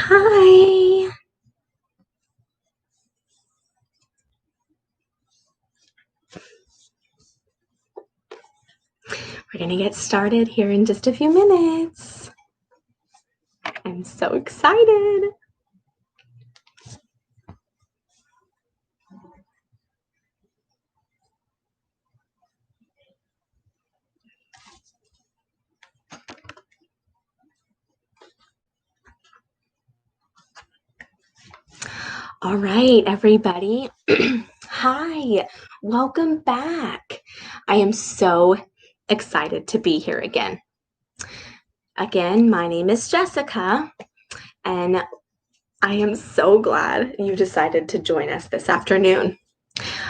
Hi. We're going to get started here in just a few minutes. I'm so excited. All right, everybody. Hi. Welcome back. I am so excited to be here again. Again, my name is Jessica, and I am so glad you decided to join us this afternoon.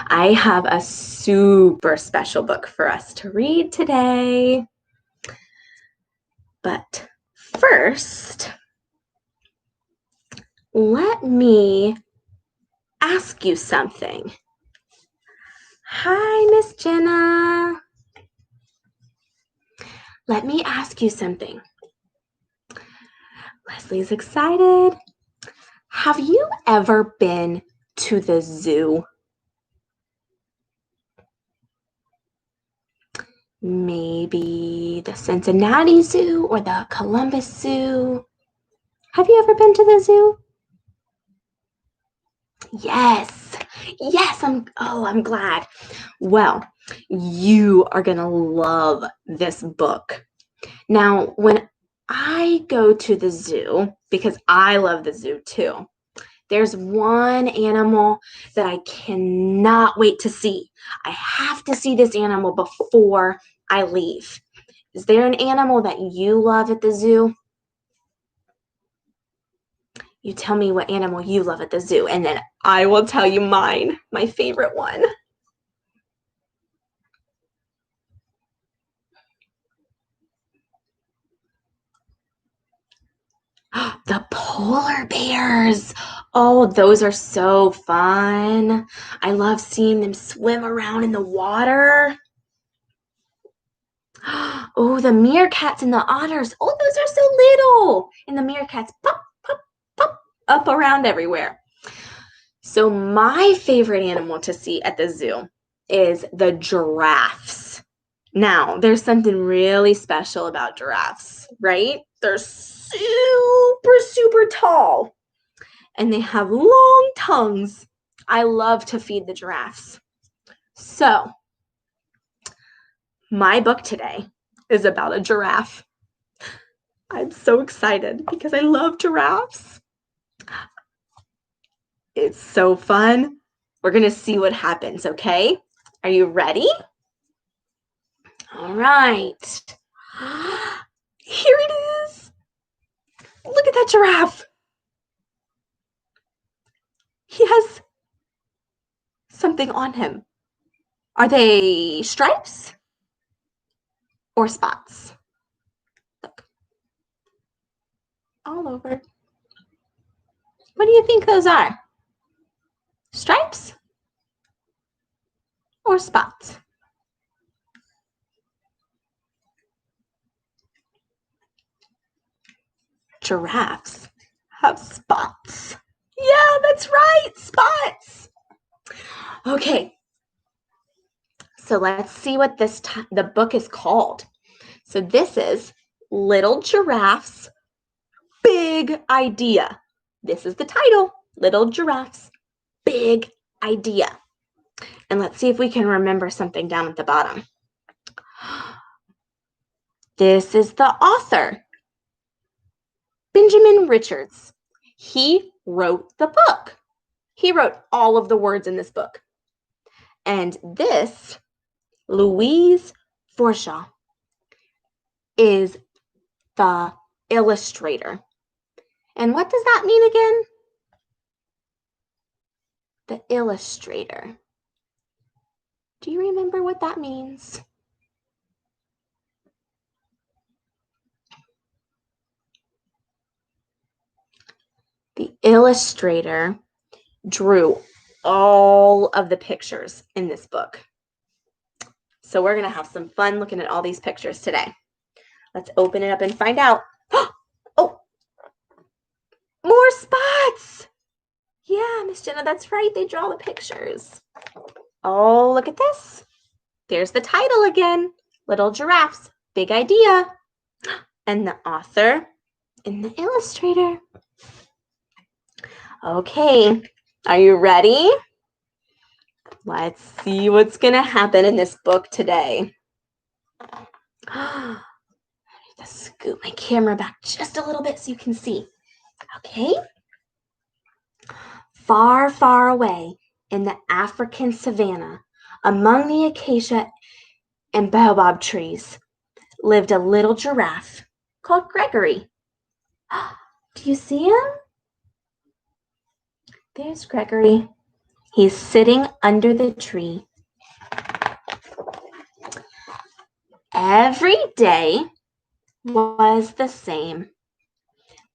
I have a super special book for us to read today. But first, let me ask you something. Hi, Miss Jenna. Let me ask you something. Leslie's excited. Have you ever been to the zoo? Maybe the Cincinnati Zoo or the Columbus Zoo? Have you ever been to the zoo? Yes. Yes, I'm glad. Well, you are going to love this book. Now, when I go to the zoo, because I love the zoo too, there's one animal that I cannot wait to see. I have to see this animal before I leave. Is there an animal that you love at the zoo? You tell me what animal you love at the zoo, and then I will tell you mine, my favorite one. The polar bears. Oh, those are so fun. I love seeing them swim around in the water. Oh, the meerkats and the otters. Oh, those are so little. And the meerkats pop, pop, pop up around everywhere. So my favorite animal to see at the zoo is the giraffes. Now, there's something really special about giraffes, right? They're super, super tall and they have long tongues. I love to feed the giraffes. So, my book today is about a giraffe. I'm so excited because I love giraffes. It's so fun. We're going to see what happens, okay? Are you ready? All right. Here it is. Look at that giraffe. He has something on him. Are they stripes or spots? Look. All over. What do you think those are? Stripes or spots? Giraffes have spots. Yeah, that's right, spots. Okay, so let's see what the book is called. So this is Little Giraffe's Big Idea. This is the title, Little Giraffe's Big Idea. And let's see if we can remember something down at the bottom. This is the author, Benjamin Richards. He wrote the book. He wrote all of the words in this book. And this, Louise Forshaw, is the illustrator. And what does that mean again? The illustrator. Do you remember what that means? The illustrator drew all of the pictures in this book. So we're going to have some fun looking at all these pictures today. Let's open it up and find out. Oh, More spots! Yeah, Miss Jenna, that's right. They draw the pictures. Oh, look at this. There's the title again. Little Giraffes, Big Idea. And the author and the illustrator. Okay, are you ready? Let's see what's going to happen in this book today. I need to scoot my camera back just a little bit so you can see. Okay? Far, far away in the African savannah, among the acacia and baobab trees, lived a little giraffe called Gregory. Do you see him? There's Gregory. He's sitting under the tree. Every day was the same.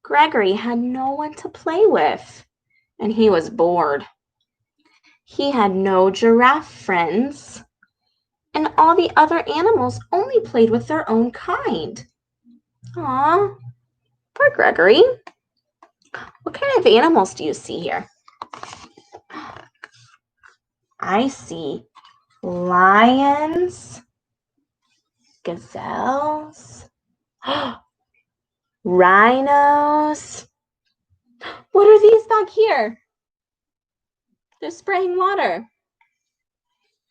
Gregory had no one to play with, and he was bored. He had no giraffe friends, and all the other animals only played with their own kind. Aw, poor Gregory. What kind of animals do you see here? I see lions, gazelles, rhinos. What are these back here? They're spraying water.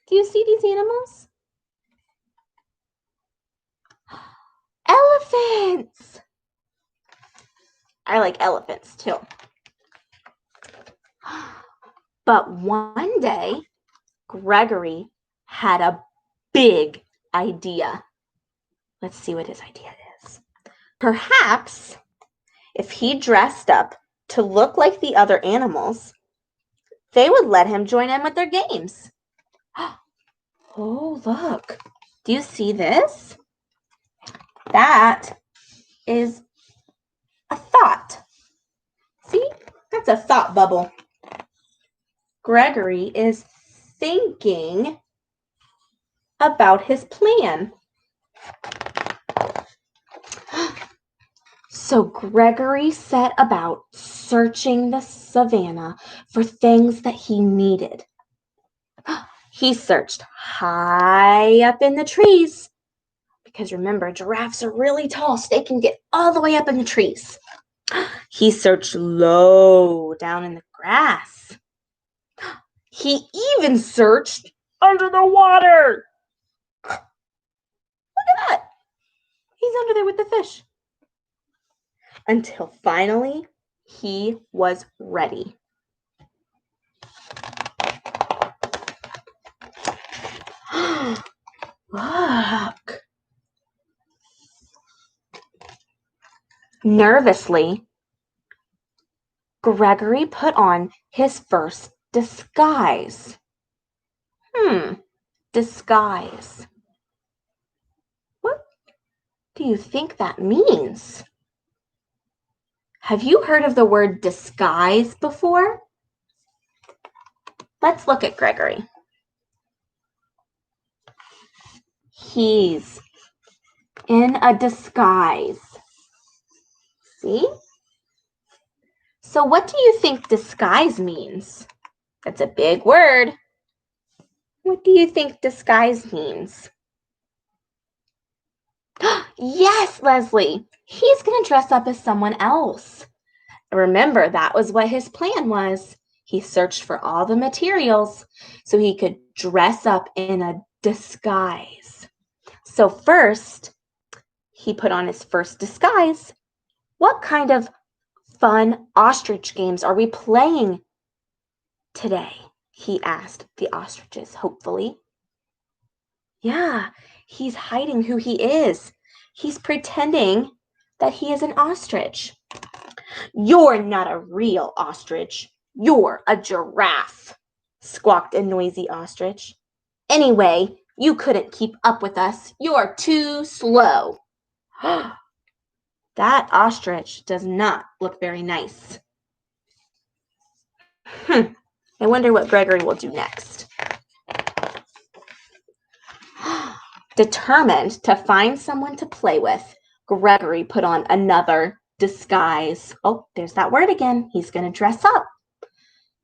Do you see these animals? Elephants! I like elephants too. But one day, Gregory had a big idea. Let's see what his idea is. Perhaps if he dressed up to look like the other animals, they would let him join in with their games. Oh, look. Do you see this? That is a thought. See? That's a thought bubble. Gregory is thinking about his plan. So Gregory set about searching the savannah for things that he needed. He searched high up in the trees, because remember, giraffes are really tall, so they can get all the way up in the trees. He searched low down in the grass. He even searched under the water. Look at that. He's under there with the fish. Until finally, he was ready. Look. Nervously, Gregory put on his first disguise. Disguise. What do you think that means? Have you heard of the word disguise before? Let's look at Gregory. He's in a disguise. See? So what do you think disguise means? That's a big word. What do you think disguise means? Yes, Leslie. He's going to dress up as someone else. Remember, that was what his plan was. He searched for all the materials so he could dress up in a disguise. So first, he put on his first disguise. What kind of fun ostrich games are we playing today? He asked the ostriches hopefully. Yeah, he's hiding who he is. He's pretending that he is an ostrich. You're not a real ostrich. You're a giraffe, squawked a noisy ostrich. Anyway, you couldn't keep up with us. You're too slow. That ostrich does not look very nice. I wonder what Gregory will do next. Determined to find someone to play with, Gregory put on another disguise. Oh, there's that word again. He's going to dress up.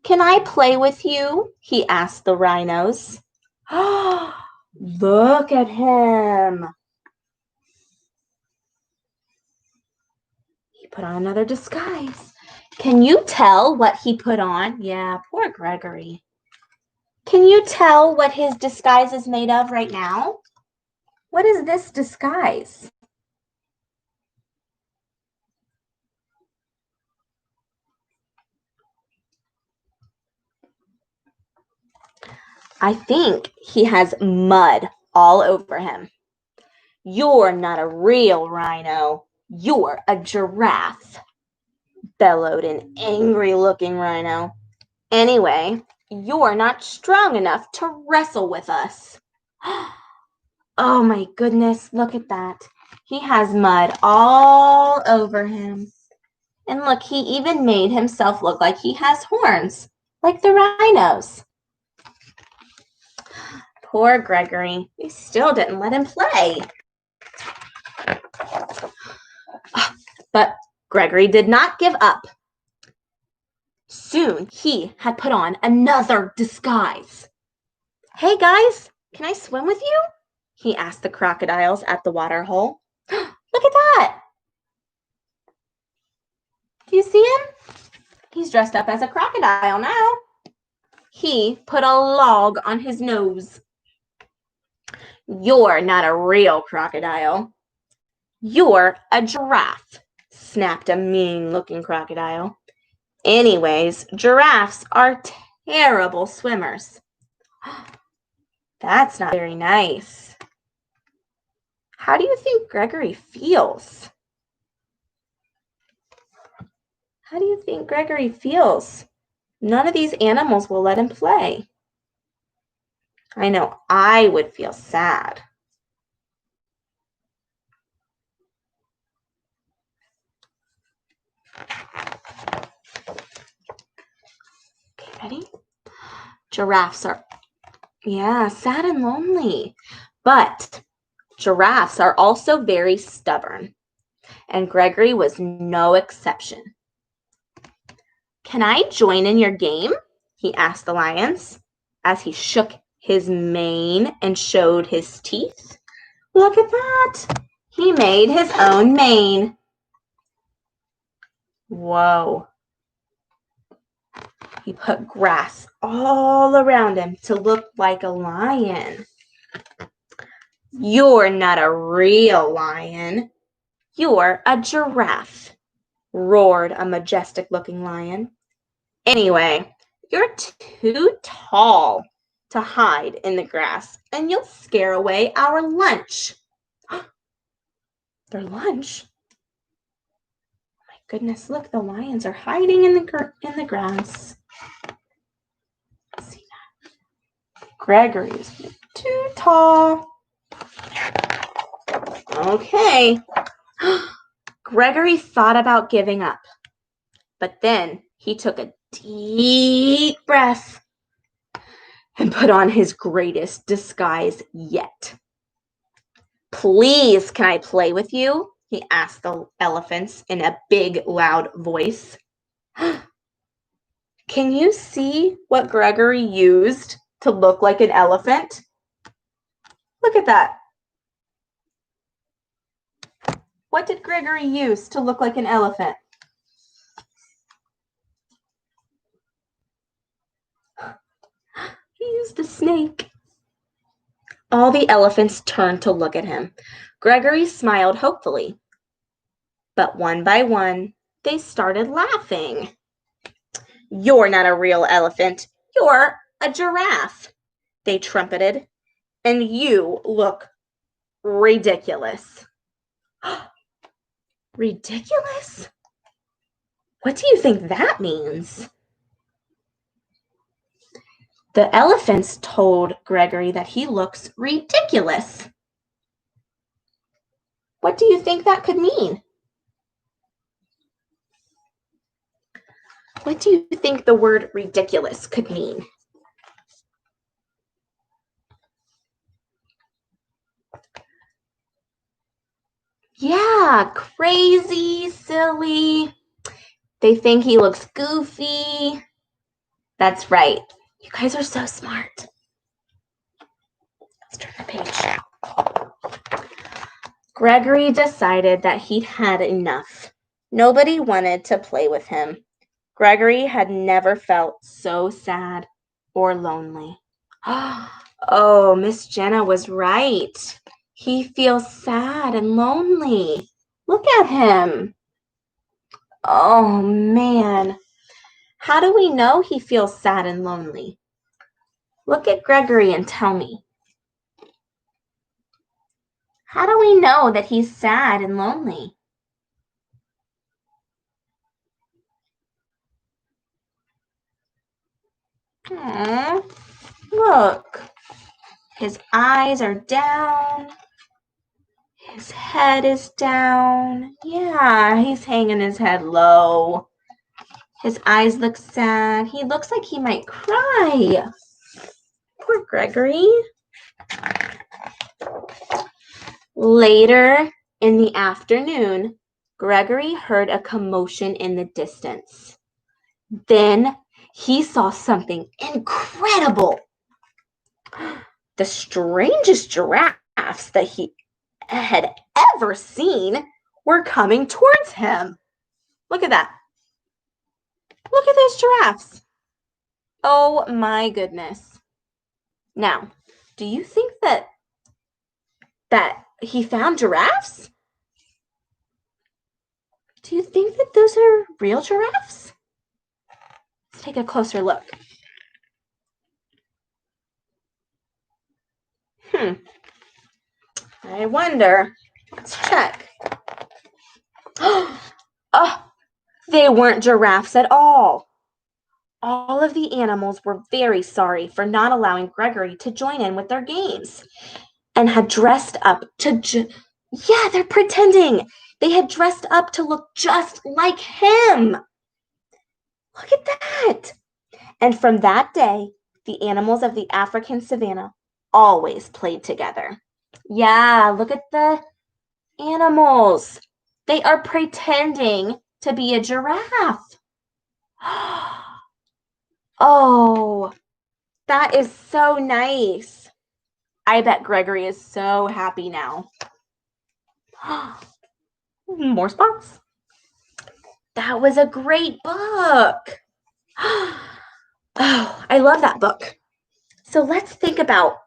Can I play with you? He asked the rhinos. Look at him. He put on another disguise. Can you tell what he put on? Yeah, poor Gregory. Can you tell what his disguise is made of right now? What is this disguise? I think he has mud all over him. You're not a real rhino. You're a giraffe, bellowed an angry-looking rhino. Anyway, you're not strong enough to wrestle with us. Oh my goodness, look at that. He has mud all over him. And look, he even made himself look like he has horns, like the rhinos. Poor Gregory. They still didn't let him play. But Gregory did not give up. Soon he had put on another disguise. Hey guys, can I swim with you? He asked the crocodiles at the water hole. Look at that. Do you see him? He's dressed up as a crocodile now. He put a log on his nose. You're not a real crocodile. You're a giraffe, snapped a mean-looking crocodile. Anyways, giraffes are terrible swimmers. That's not very nice. How do you think Gregory feels? How do you think Gregory feels? None of these animals will let him play. I know I would feel sad. Okay, ready? Giraffes are, sad and lonely. But giraffes are also very stubborn. And Gregory was no exception. Can I join in your game? He asked the lions as he shook his mane and showed his teeth. Look at that. He made his own mane. Whoa. He put grass all around him to look like a lion. You're not a real lion. You're a giraffe, roared a majestic-looking lion. Anyway, you're too tall to hide in the grass, and you'll scare away our lunch. Their lunch? Oh my goodness, look, the lions are hiding in the grass. See that? Gregory is too tall. Okay. Gregory thought about giving up, but then he took a deep breath and put on his greatest disguise yet. Please, can I play with you? He asked the elephants in a big, loud voice. Can you see what Gregory used to look like an elephant? Look at that. What did Gregory use to look like an elephant? He used a snake. All the elephants turned to look at him. Gregory smiled hopefully. But one by one, they started laughing. You're not a real elephant. You're a giraffe, they trumpeted. And you look ridiculous. Ridiculous? What do you think that means? The elephants told Gregory that he looks ridiculous. What do you think that could mean? What do you think the word ridiculous could mean? Yeah, crazy, silly. They think he looks goofy. That's right. You guys are so smart. Let's turn the page. Gregory decided that he'd had enough. Nobody wanted to play with him. Gregory had never felt so sad or lonely. Oh, Miss Jenna was right. He feels sad and lonely. Look at him. Oh, man. How do we know he feels sad and lonely? Look at Gregory and tell me. How do we know that he's sad and lonely? Aww, look. His eyes are down. His head is down. Yeah, he's hanging his head low. His eyes look sad. He looks like he might cry. Poor Gregory. Later in the afternoon, Gregory heard a commotion in the distance. Then he saw something incredible. The strangest giraffes that he had ever seen were coming towards him. Look at that. Look at those giraffes. Oh my goodness. Now, do you think that he found giraffes? Do you think that those are real giraffes? Let's take a closer look. I wonder. Let's check. Oh, they weren't giraffes at all. All of the animals were very sorry for not allowing Gregory to join in with their games and had dressed up to yeah, they're pretending. They had dressed up to look just like him. Look at that. And from that day, the animals of the African savanna always played together. Yeah, look at the animals. They are pretending to be a giraffe. Oh, that is so nice. I bet Gregory is so happy now. More spots. That was a great book. Oh, I love that book. So let's think about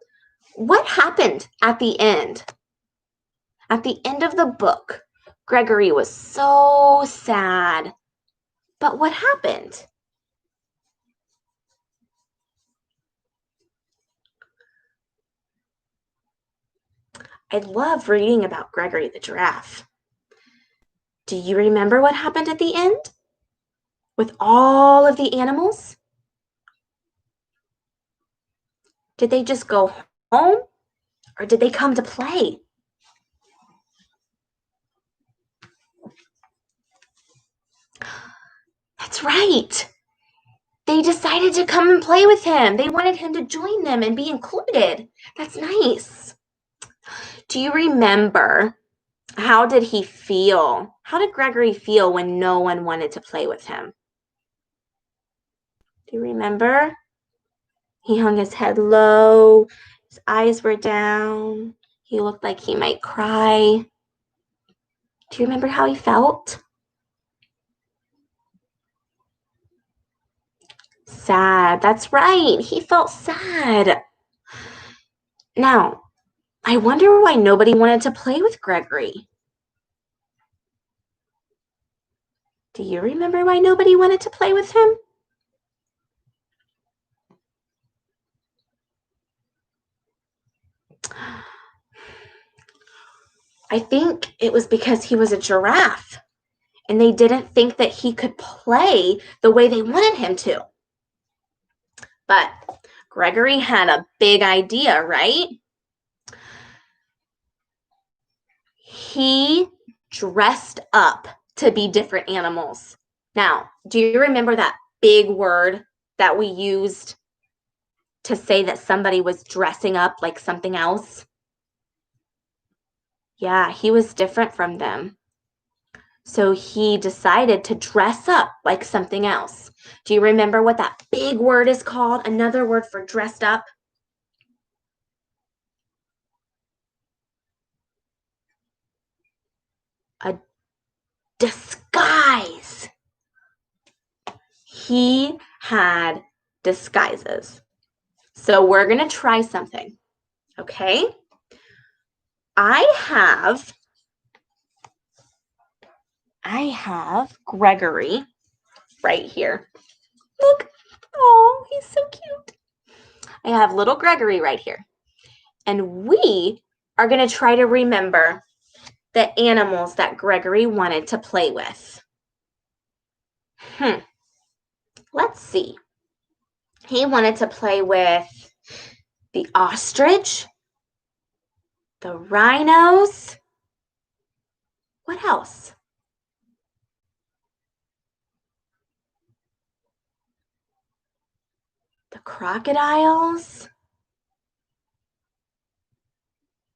what happened at the end. At the end of the book, Gregory was so sad. But what happened? I love reading about Gregory the giraffe. Do you remember what happened at the end? With all of the animals? Did they just go home or did they come to play? That's right. They decided to come and play with him. They wanted him to join them and be included. That's nice. Do you remember how did he feel? How did Gregory feel when no one wanted to play with him? Do you remember? He hung his head low. His eyes were down. He looked like he might cry. Do you remember how he felt? Sad. That's right. He felt sad. Now, I wonder why nobody wanted to play with Gregory. Do you remember why nobody wanted to play with him? I think it was because he was a giraffe and they didn't think that he could play the way they wanted him to. But Gregory had a big idea, right? He dressed up to be different animals. Now, do you remember that big word that we used to say that somebody was dressing up like something else? Yeah, he was different from them. So he decided to dress up like something else. Do you remember what that big word is called? Another word for dressed up? A disguise. He had disguises. So we're going to try something, okay? I have Gregory right here. Look. Oh, he's so cute. I have little Gregory right here. And we are going to try to remember the animals that Gregory wanted to play with. Let's see. He wanted to play with the ostrich, the rhinos. What else? The crocodiles,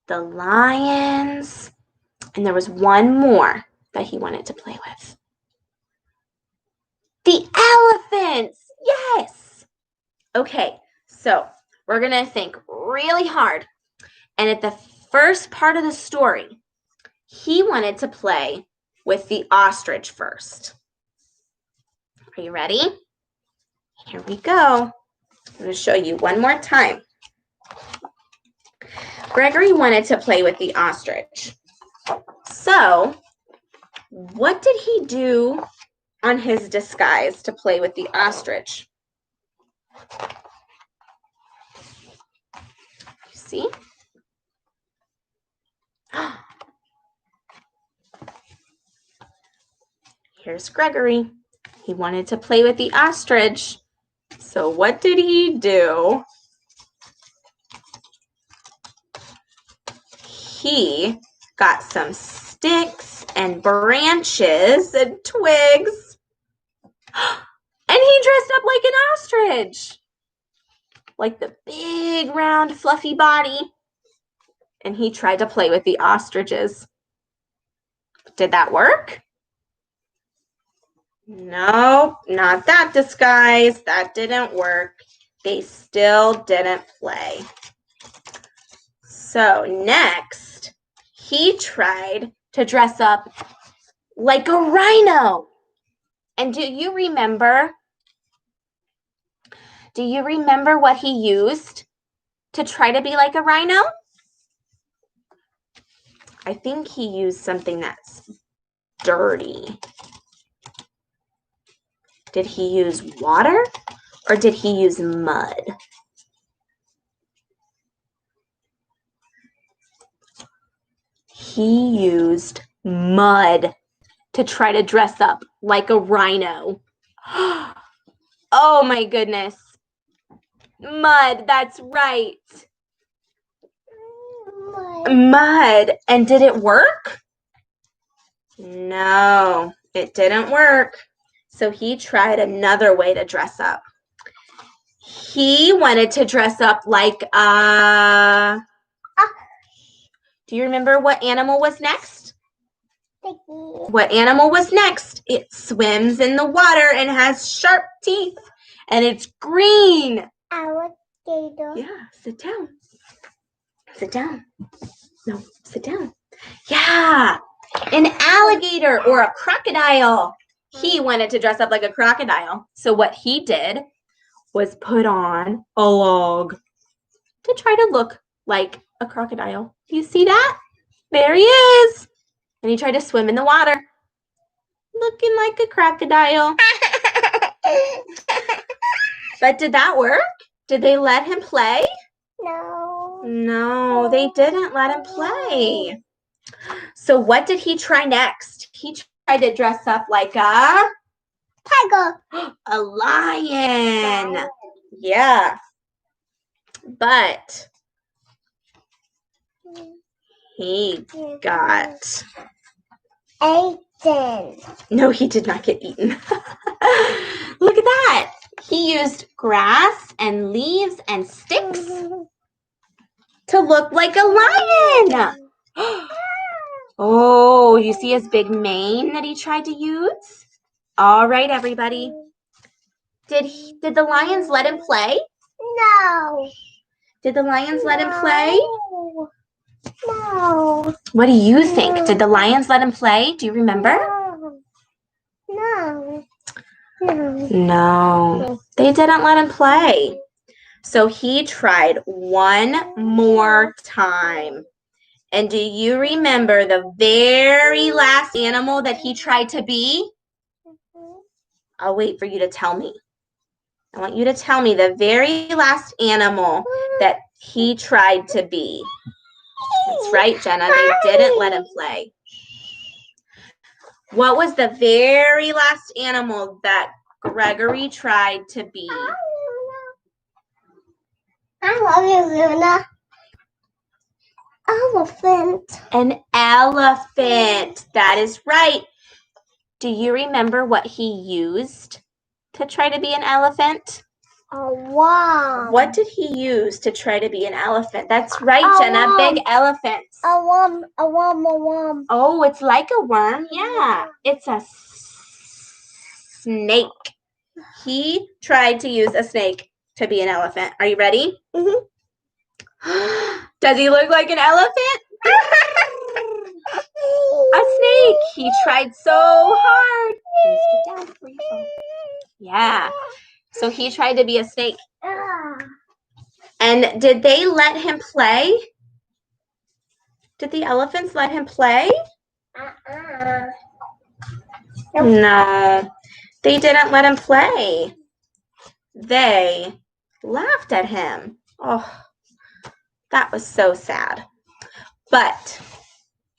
the lions, and there was one more that he wanted to play with. The elephants! Yes! Okay, so we're going to think really hard. And at the first part of the story, he wanted to play with the ostrich first. Are you ready? Here we go. I'm going to show you one more time. Gregory wanted to play with the ostrich. So, what did he do on his disguise to play with the ostrich? You see? Here's Gregory. He wanted to play with the ostrich. So what did he do? He got some sticks and branches and twigs. And he dressed up like an ostrich. Like the big, round, fluffy body. And he tried to play with the ostriches. Did that work? No, not that disguise. That didn't work. They still didn't play. So next, he tried to dress up like a rhino. And do you remember what he used to try to be like a rhino? I think he used something that's dirty. Did he use water or did he use mud? He used mud to try to dress up like a rhino. Oh my goodness. Mud, that's right. Mud. And did it work? No, it didn't work. So he tried another way to dress up. He wanted to dress up like do you remember what animal was next? What animal was next? It swims in the water and has sharp teeth. And it's green. Alligator. Yeah, sit down. Sit down. No, sit down. Yeah, an alligator or a crocodile. He wanted to dress up like a crocodile. So what he did was put on a log to try to look like a crocodile. Do you see that? There he is. And he tried to swim in the water, looking like a crocodile. But did that work? Did they let him play? No. No, they didn't let him play. So what did he try next? He tried to dress up like a tiger. A lion. Yeah. But he got eaten. No, he did not get eaten. Look at that. He used grass and leaves and sticks to look like a lion. Oh, you see his big mane that he tried to use? All right, everybody. Did the lions let him play? No. Did the lions let him play? No. What do you think? Did the lions let him play? Do you remember? No. No, they didn't let him play. So he tried one more time. And do you remember the very last animal that he tried to be? I'll wait for you to tell me. I want you to tell me the very last animal that he tried to be. That's right, Jenna. They didn't let him play. What was the very last animal that Gregory tried to be? I love you, Luna. Elephant. An elephant. That is right. Do you remember what he used to try to be an elephant? A worm. What did he use to try to be an elephant? That's right, Jenna. Worm. Big elephants. A worm. A worm. A worm. Oh, it's like a worm. Yeah. It's a snake. He tried to use a snake to be an elephant. Are you ready? Mm-hmm. Does he look like an elephant? A snake. He tried so hard. Please get down before you fall. Yeah. So he tried to be a snake. And did they let him play? Did the elephants let him play? No, they didn't let him play. They laughed at him. Oh, that was so sad. But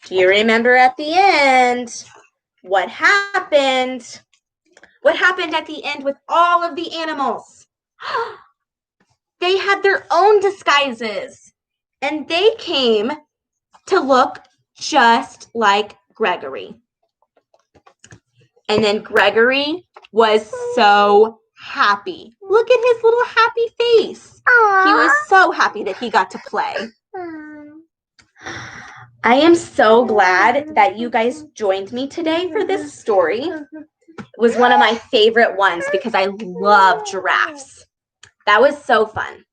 do you remember at the end what happened? What happened at the end with all of the animals? They had their own disguises, and they came to look just like Gregory. And then Gregory was so happy. Look at his little happy face. Aww. He was so happy that he got to play. I am so glad that you guys joined me today for this story. It was one of my favorite ones because I love giraffes. That was so fun.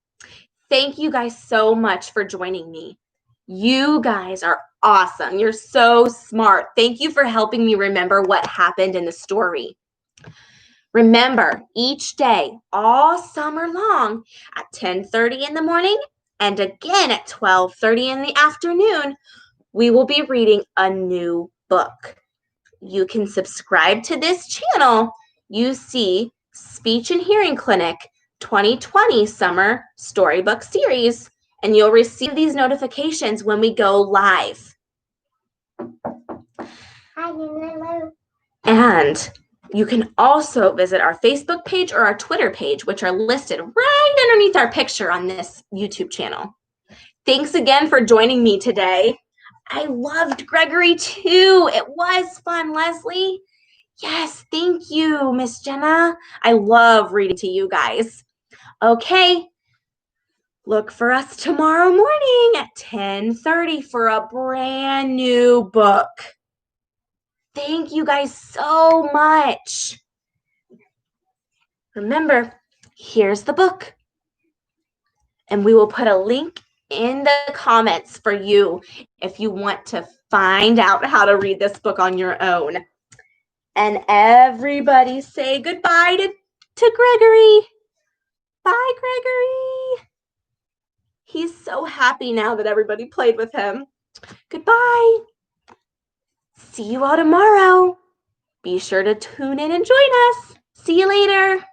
Thank you guys so much for joining me. You guys are awesome. You're so smart. Thank you for helping me remember what happened in the story. Remember, each day, all summer long, at 10:30 in the morning and again at 12:30 in the afternoon, we will be reading a new book. You can subscribe to this channel. You see Speech and Hearing Clinic 2020 Summer Storybook Series, and you'll receive these notifications when we go live. And you can also visit our Facebook page or our Twitter page, which are listed right underneath our picture on this YouTube channel. Thanks again for joining me today. I loved Gregory too. It was fun, Leslie. Yes, thank you, Miss Jenna. I love reading to you guys. Okay, look for us tomorrow morning at 10:30 for a brand new book. Thank you guys so much. Remember, here's the book. And we will put a link in the comments for you if you want to find out how to read this book on your own. And everybody say goodbye to Gregory. Bye, Gregory. He's so happy now that everybody played with him. Goodbye. See you all tomorrow. Be sure to tune in and join us. See you later.